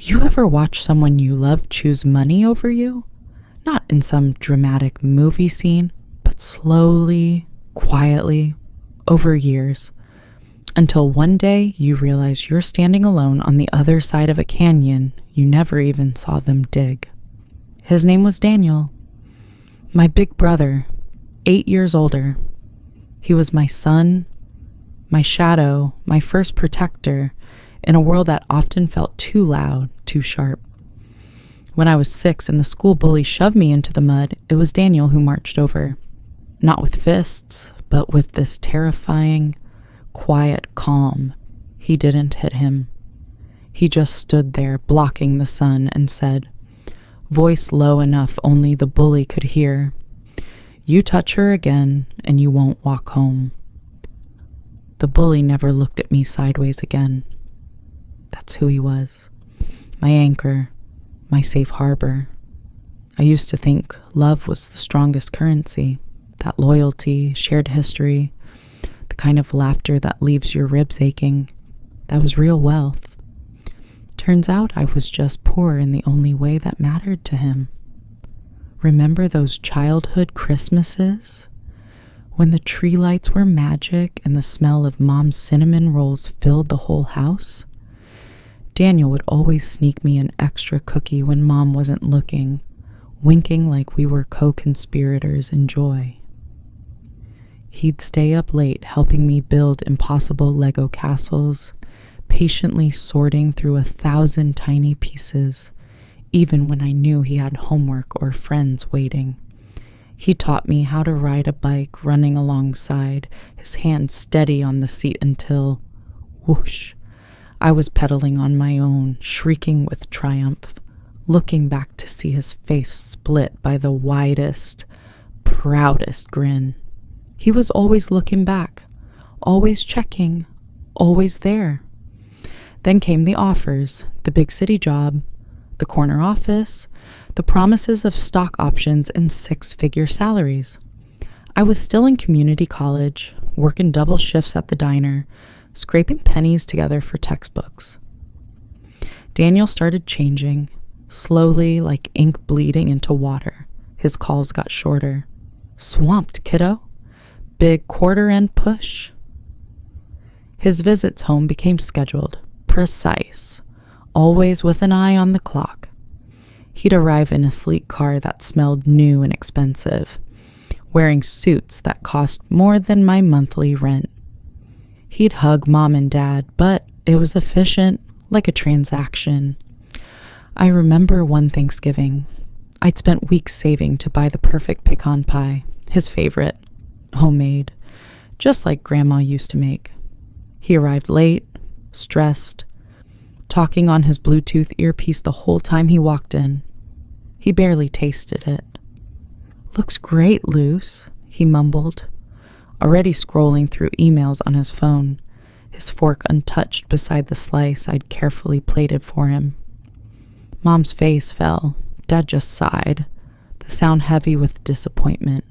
You ever watch someone you love choose money over you? Not in some dramatic movie scene, but slowly, quietly, over years, until one day you realize you're standing alone on the other side of a canyon you never even saw them dig. His name was Daniel, my big brother, 8 years older. He was my son, my shadow, my first protector in a world that often felt too loud, too sharp. When I was 6 and the school bully shoved me into the mud, it was Daniel who marched over. Not with fists, but with this terrifying, quiet calm. He didn't hit him. He just stood there, blocking the sun, and said, voice low enough only the bully could hear, "You touch her again, and you won't walk home." The bully never looked at me sideways again. That's who he was. My anchor, my safe harbor. I used to think love was the strongest currency, that loyalty, shared history, the kind of laughter that leaves your ribs aching. That was real wealth. Turns out I was just poor in the only way that mattered to him. Remember those childhood Christmases? When the tree lights were magic and the smell of Mom's cinnamon rolls filled the whole house? Daniel would always sneak me an extra cookie when Mom wasn't looking, winking like we were co-conspirators in joy. He'd stay up late helping me build impossible Lego castles, patiently sorting through 1,000 tiny pieces, even when I knew he had homework or friends waiting. He taught me how to ride a bike running alongside, his hand steady on the seat until, whoosh, I was pedaling on my own, shrieking with triumph, looking back to see his face split by the widest, proudest grin. He was always looking back, always checking, always there. Then came the offers, the big city job, the corner office, the promises of stock options and 6-figure salaries. I was still in community college, working double shifts at the diner, scraping pennies together for textbooks. Daniel started changing, slowly like ink bleeding into water. His calls got shorter. Swamped, kiddo. Big quarter-end push. His visits home became scheduled, precise, always with an eye on the clock. He'd arrive in a sleek car that smelled new and expensive, wearing suits that cost more than my monthly rent. He'd hug Mom and Dad, but it was efficient, like a transaction. I remember one Thanksgiving. I'd spent weeks saving to buy the perfect pecan pie, his favorite, homemade, just like Grandma used to make. He arrived late, stressed, talking on his Bluetooth earpiece the whole time he walked in. He barely tasted it. "Looks great, Luce," he mumbled, already scrolling through emails on his phone, his fork untouched beside the slice I'd carefully plated for him. Mom's face fell. Dad just sighed, the sound heavy with disappointment.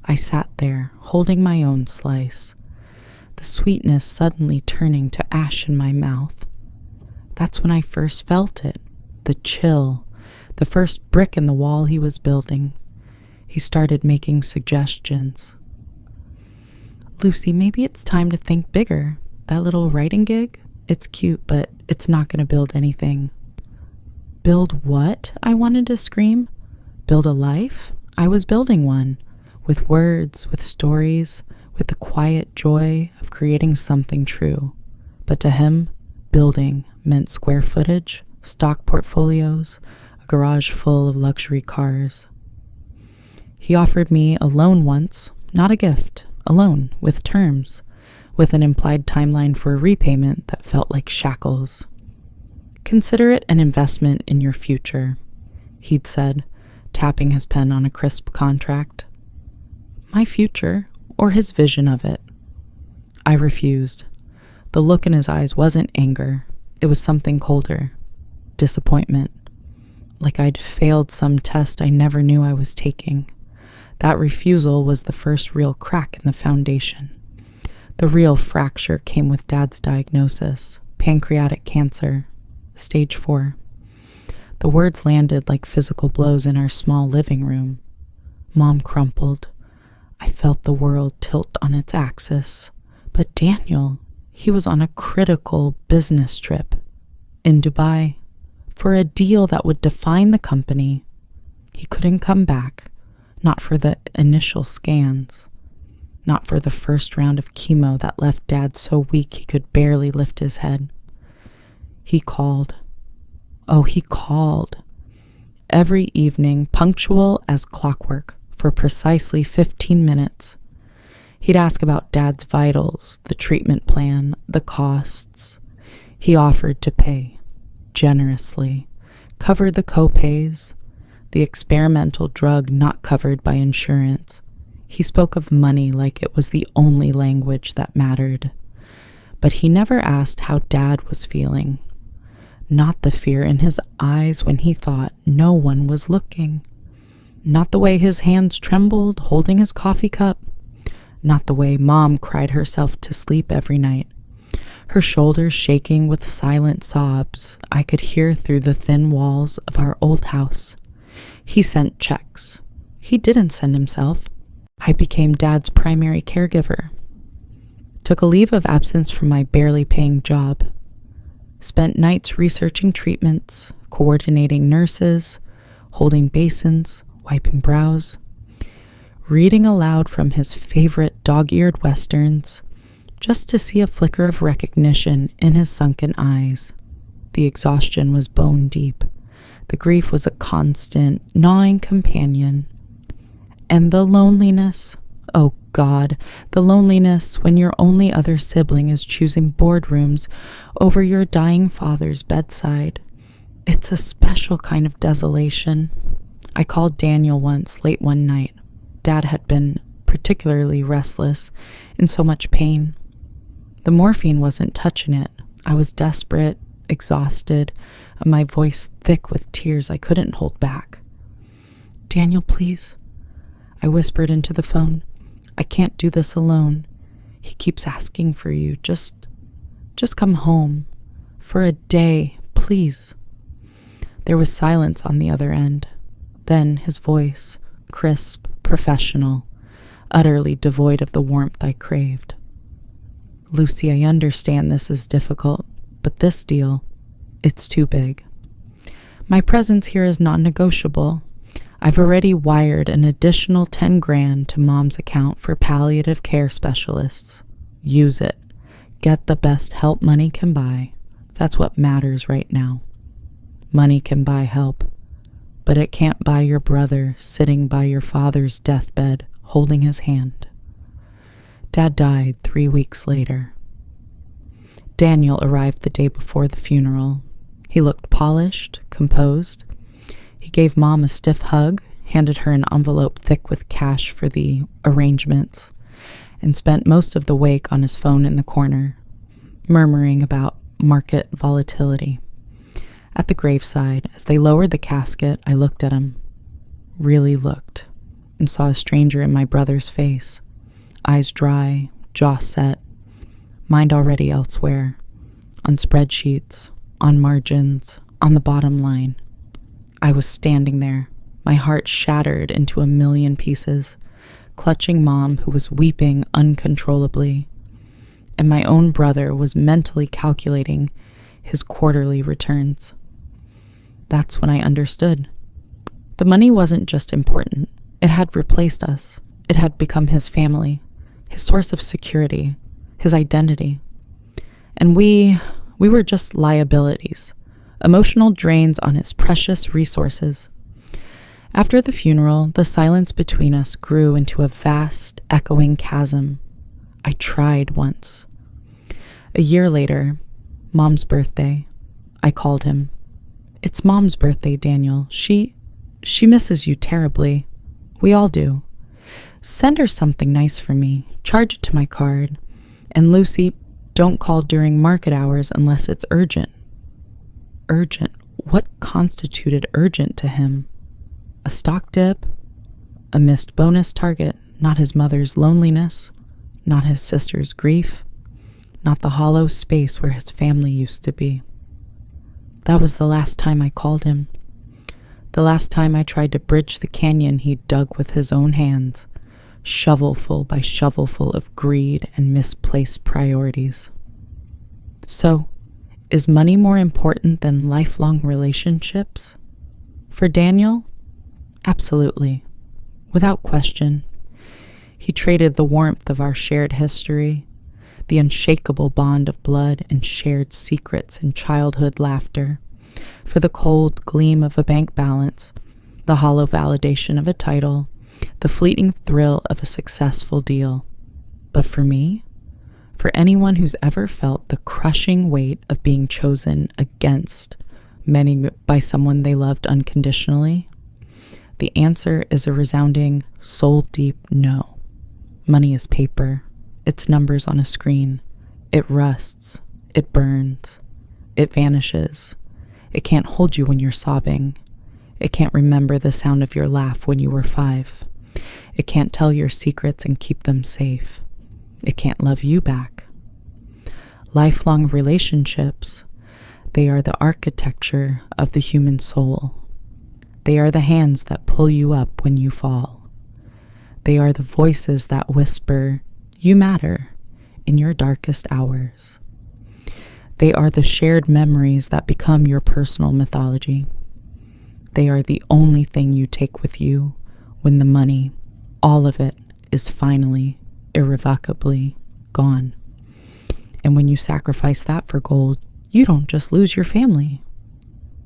I sat there, holding my own slice, the sweetness suddenly turning to ash in my mouth. That's when I first felt it, the chill, the first brick in the wall he was building. He started making suggestions. "Lucy, maybe it's time to think bigger. That little writing gig? It's cute, but it's not going to build anything." "Build what?" I wanted to scream. Build a life? I was building one, with words, with stories, with the quiet joy of creating something true. But to him, building meant square footage, stock portfolios, a garage full of luxury cars. He offered me a loan once, not a gift, a loan with terms, with an implied timeline for a repayment that felt like shackles. "Consider it an investment in your future," he'd said, tapping his pen on a crisp contract. My future, or his vision of it. I refused. The look in his eyes wasn't anger. It was something colder. Disappointment. Like I'd failed some test I never knew I was taking. That refusal was the first real crack in the foundation. The real fracture came with Dad's diagnosis, pancreatic cancer, Stage 4. The words landed like physical blows in our small living room. Mom crumpled. I felt the world tilt on its axis. But Daniel, he was on a critical business trip in Dubai for a deal that would define the company. He couldn't come back, not for the initial scans, not for the first round of chemo that left Dad so weak he could barely lift his head. He called. Oh, he called. Every evening, punctual as clockwork, for precisely 15 minutes. He'd ask about Dad's vitals, the treatment plan, the costs. He offered to pay, generously, covered the co-pays, the experimental drug not covered by insurance. He spoke of money like it was the only language that mattered. But he never asked how Dad was feeling. Not the fear in his eyes when he thought no one was looking. Not the way his hands trembled holding his coffee cup. Not the way Mom cried herself to sleep every night. Her shoulders shaking with silent sobs I could hear through the thin walls of our old house. He sent checks. He didn't send himself. I became Dad's primary caregiver. Took a leave of absence from my barely paying job. Spent nights researching treatments, coordinating nurses, holding basins, wiping brows, reading aloud from his favorite dog-eared westerns, just to see a flicker of recognition in his sunken eyes. The exhaustion was bone deep. The grief was a constant, gnawing companion. And the loneliness, oh God, the loneliness when your only other sibling is choosing boardrooms over your dying father's bedside. It's a special kind of desolation. I called Daniel once, late one night. Dad had been particularly restless, in so much pain. The morphine wasn't touching it. I was desperate, exhausted, and my voice thick with tears I couldn't hold back. Daniel, please. I whispered into the phone. I can't do this alone. He keeps asking for you. Just come home. For a day, please. There was silence on the other end. Then his voice, crisp, professional, utterly devoid of the warmth I craved. Lucy, I understand this is difficult, but this deal, it's too big. My presence here is non-negotiable. I've already wired an additional 10 grand to Mom's account for palliative care specialists. Use it. Get the best help money can buy. That's what matters right now. Money can buy help, but it can't buy your brother sitting by your father's deathbed holding his hand. Dad died 3 weeks later. Daniel arrived the day before the funeral. He looked polished, composed. He gave Mom a stiff hug, handed her an envelope thick with cash for the arrangements, and spent most of the wake on his phone in the corner, murmuring about market volatility. At the graveside, as they lowered the casket, I looked at him, really looked, and saw a stranger in my brother's face, eyes dry, jaw set, mind already elsewhere, on spreadsheets, on margins, on the bottom line. I was standing there, my heart shattered into a million pieces, clutching Mom, who was weeping uncontrollably, and my own brother was mentally calculating his quarterly returns. That's when I understood. The money wasn't just important. It had replaced us. It had become his family, his source of security, his identity. And we were just liabilities, emotional drains on his precious resources. After the funeral, the silence between us grew into a vast, echoing chasm. I tried once. A year later, Mom's birthday, I called him. It's Mom's birthday, Daniel. She misses you terribly. We all do. Send her something nice for me. Charge it to my card. And Lucy, don't call during market hours unless it's urgent. Urgent? What constituted urgent to him? A stock dip? A missed bonus target? Not his mother's loneliness? Not his sister's grief? Not the hollow space where his family used to be? That was the last time I called him. The last time I tried to bridge the canyon he dug with his own hands, shovelful by shovelful of greed and misplaced priorities. So, is money more important than lifelong relationships? For Daniel, absolutely, without question. He traded the warmth of our shared history, the unshakable bond of blood and shared secrets and childhood laughter, for the cold gleam of a bank balance, the hollow validation of a title, the fleeting thrill of a successful deal. But for me, for anyone who's ever felt the crushing weight of being chosen against many by someone they loved unconditionally, the answer is a resounding, soul-deep no. Money is paper. It's numbers on a screen. It rusts. It burns. It vanishes. It can't hold you when you're sobbing. It can't remember the sound of your laugh when you were 5. It can't tell your secrets and keep them safe. It can't love you back. Lifelong relationships, they are the architecture of the human soul. They are the hands that pull you up when you fall. They are the voices that whisper, "You matter," in your darkest hours. They are the shared memories that become your personal mythology. They are the only thing you take with you when the money, all of it, is finally, irrevocably gone. And when you sacrifice that for gold, you don't just lose your family.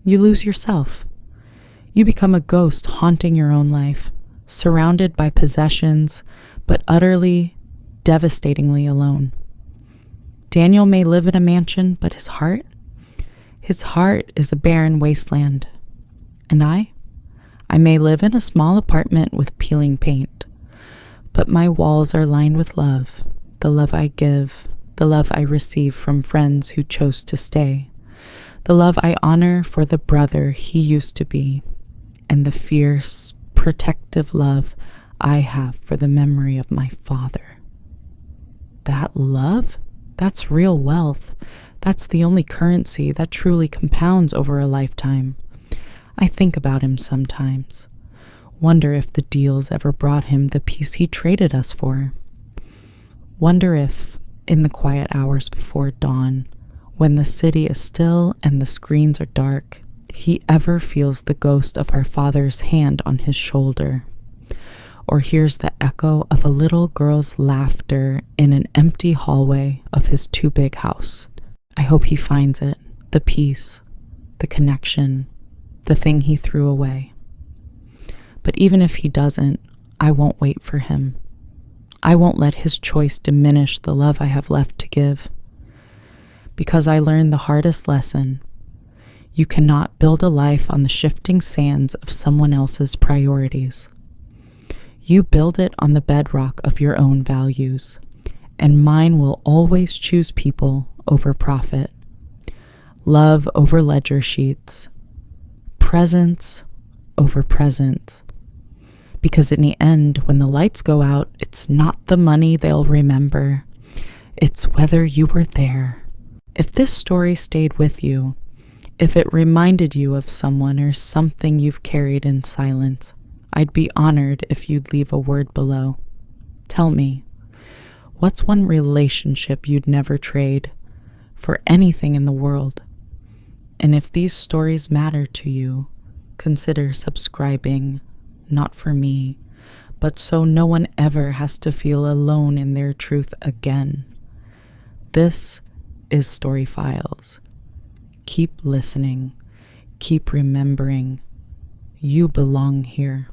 You lose yourself. You become a ghost haunting your own life, surrounded by possessions, but utterly, devastatingly alone. Daniel may live in a mansion, but his heart is a barren wasteland. And I may live in a small apartment with peeling paint, but my walls are lined with love, the love I give, the love I receive from friends who chose to stay, the love I honor for the brother he used to be, and the fierce, protective love I have for the memory of my father. That love? That's real wealth. That's the only currency that truly compounds over a lifetime. I think about him sometimes. Wonder if the deals ever brought him the peace he traded us for. Wonder if, in the quiet hours before dawn, when the city is still and the screens are dark, he ever feels the ghost of our father's hand on his shoulder, or hears the echo of a little girl's laughter in an empty hallway of his too big house. I hope he finds it, the peace, the connection, the thing he threw away. But even if he doesn't, I won't wait for him. I won't let his choice diminish the love I have left to give. Because I learned the hardest lesson. You cannot build a life on the shifting sands of someone else's priorities. You build it on the bedrock of your own values, and mine will always choose people over profit, love over ledger sheets, presence over presence. Because in the end, when the lights go out, it's not the money they'll remember. It's whether you were there. If this story stayed with you, if it reminded you of someone or something you've carried in silence, I'd be honored if you'd leave a word below. Tell me, what's one relationship you'd never trade for anything in the world? And if these stories matter to you, consider subscribing, not for me, but so no one ever has to feel alone in their truth again. This is Story Files. Keep listening. Keep remembering. You belong here.